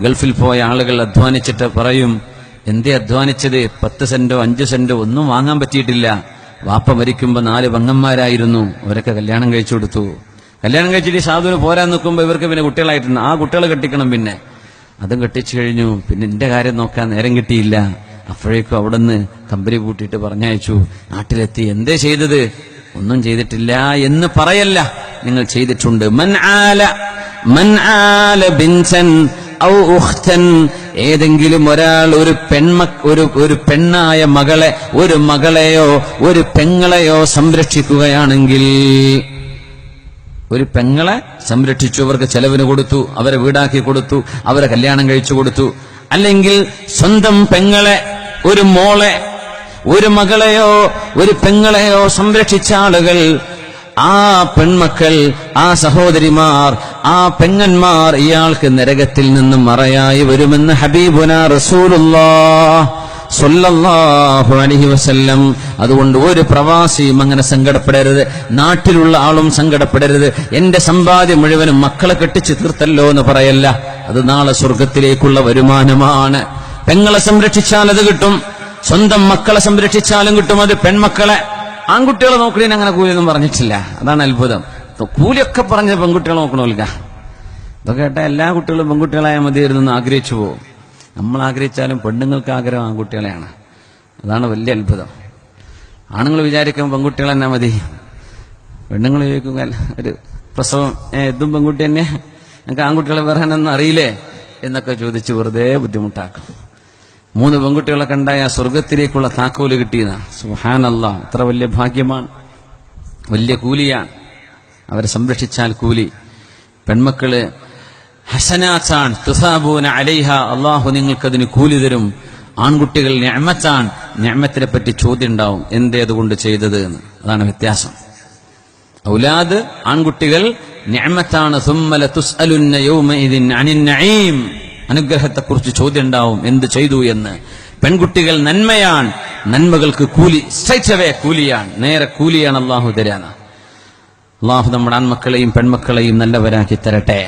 ഗൾഫിൽ പോയ ആളുകൾ അധ്വാനിച്ചിട്ട് പറയും, എന്തേ അധ്വാനിച്ചത്? 10 സെന്റോ 5 സെന്റോ ഒന്നും വാങ്ങാൻ പറ്റിയിട്ടില്ല. വാപ്പ മരിക്കുമ്പോ 4 പെങ്ങന്മാരായിരുന്നു, അവരൊക്കെ കല്യാണം കഴിച്ചു കൊടുത്തു. കല്യാണം കഴിച്ചിട്ട് സാധുവിന് പോരാൻ നിൽക്കുമ്പോ ഇവർക്ക് പിന്നെ കുട്ടികളായിട്ടുണ്ട്. ആ കുട്ടികളെ കെട്ടിക്കണം, പിന്നെ അതും കെട്ടിച്ചു കഴിഞ്ഞു. പിന്നെ എന്റെ കാര്യം നോക്കാൻ നേരം കിട്ടിയില്ല. അപ്പോഴേക്കും അവിടുന്ന് കമ്പനി കൂട്ടിയിട്ട് പറഞ്ഞയച്ചു. നാട്ടിലെത്തി, എന്തേ ചെയ്തത്? ഒന്നും ചെയ്തിട്ടില്ല എന്ന് പറയല്ല, നിങ്ങൾ ചെയ്തിട്ടുണ്ട്. മൻ ആല ബിൻസൻ ഔ ഉഖ്തൻ, ഏതെങ്കിലും ഒരാൾ ഒരു പെണ്ണായ മകളെ, ഒരു മകളെയോ ഒരു പെങ്ങളെയോ സംരക്ഷിക്കുകയാണെങ്കിൽ, ഒരു പെങ്ങളെ സംരക്ഷിച്ചു, അവർക്ക് ചെലവിന് കൊടുത്തു, അവരെ വീടാക്കി കൊടുത്തു, അവരെ കല്യാണം കഴിച്ചു കൊടുത്തു. അല്ലെങ്കിൽ സ്വന്തം പെങ്ങളെ, ഒരു മോളെ, ഒരു മകളെയോ ഒരു പെങ്ങളെയോ സംരക്ഷിച്ച ആളുകൾ, ആ പെൺമക്കൾ, ആ സഹോദരിമാർ, ആ പെങ്ങന്മാർ ഇയാൾക്ക് നരകത്തിൽ നിന്നും മറയായി വരുമെന്ന് ഹബീബുനാ റസൂലുള്ളാഹ് സ്വല്ലല്ലാഹു അലൈഹി വസല്ലം. അതുകൊണ്ട് ഒരു പ്രവാസിയും അങ്ങനെ സങ്കടപ്പെടരുത്, നാട്ടിലുള്ള ആളും സങ്കടപ്പെടരുത്. എന്റെ സമ്പാദ്യം മുഴുവനും മക്കളെ കെട്ടിച്ചു തീർത്തല്ലോ എന്ന് പറയല്ല, അത് നാളെ സ്വർഗത്തിലേക്കുള്ള വരുമാനമാണ്. പെങ്ങളെ സംരക്ഷിച്ചാൽ അത് കിട്ടും, സ്വന്തം മക്കളെ സംരക്ഷിച്ചാലും കിട്ടും. അത് പെൺമക്കളെ, ആൺകുട്ടികളെ നോക്കണേന് അങ്ങനെ കൂലിയൊന്നും പറഞ്ഞിട്ടില്ല. അതാണ് അത്ഭുതം. കൂലിയൊക്കെ പറഞ്ഞ പെൺകുട്ടികളെ നോക്കണമല്ല. ഇതൊക്കെ കേട്ടാ എല്ലാ കുട്ടികളും പെൺകുട്ടികളായാൽ മതിയായിരുന്നു ആഗ്രഹിച്ചു പോകും. നമ്മൾ ആഗ്രഹിച്ചാലും പെണ്ണുങ്ങൾക്ക് ആഗ്രഹം ആൺകുട്ടികളെയാണ്. അതാണ് വലിയ അത്ഭുതം. ആണുങ്ങൾ വിചാരിക്കും പെൺകുട്ടികൾ തന്നെ മതി, പെണ്ണുങ്ങൾ ചോദിക്കും ഒരു പ്രസവം, ഇതും പെൺകുട്ടി തന്നെ, എനിക്ക് ആൺകുട്ടികളെ പറയാനൊന്നും അറിയില്ലേ എന്നൊക്കെ ചോദിച്ച് വെറുതെ ബുദ്ധിമുട്ടാക്കും. 3 പെൺകുട്ടികളൊക്കെ ഉണ്ടായ സ്വർഗത്തിലേക്കുള്ള താക്കോല് കിട്ടിയതാണ്. സുബ്ഹാനല്ലാഹ്, എത്ര വലിയ ഭാഗ്യമാണ്, വലിയ കൂലിയാണ്. അവരെ സംരക്ഷിച്ചാൽ കൂലി. പെൺമക്കള് ഹസനാത്താണ്, തുസാബൂന അലൈഹ, അള്ളാഹു നിങ്ങൾക്കതിന് കൂലി തരും. ആൺകുട്ടികൾ നിഅമത്താണ്, നിഅമത്തിനെ പറ്റി ചോദ്യം ഉണ്ടാവും, എന്തേതുകൊണ്ട് ചെയ്തത് എന്ന്. അതാണ് വ്യത്യാസം. ഔലാദ്, ആൺകുട്ടികൾ നിഅമത്താണ്. സുമ്മ ലതുസ്അലുന്ന യൗമഇദിൻ അനിൻ നഈം, അനുഗ്രഹത്തെക്കുറിച്ച് ചോദ്യം ഉണ്ടാവും, എന്ത് ചെയ്തു എന്ന്. പെൺകുട്ടികൾ നന്മയാണ്, നന്മകൾക്ക് കൂലി, സ്ട്രൈറ്റ് അവേ കൂലിയാണ്, നേരെ കൂലിയാണ് അള്ളാഹു തരാന. അള്ളാഹു നമ്മുടെ ആൺമക്കളെയും പെൺമക്കളെയും നല്ലവരാക്കി തരട്ടെ.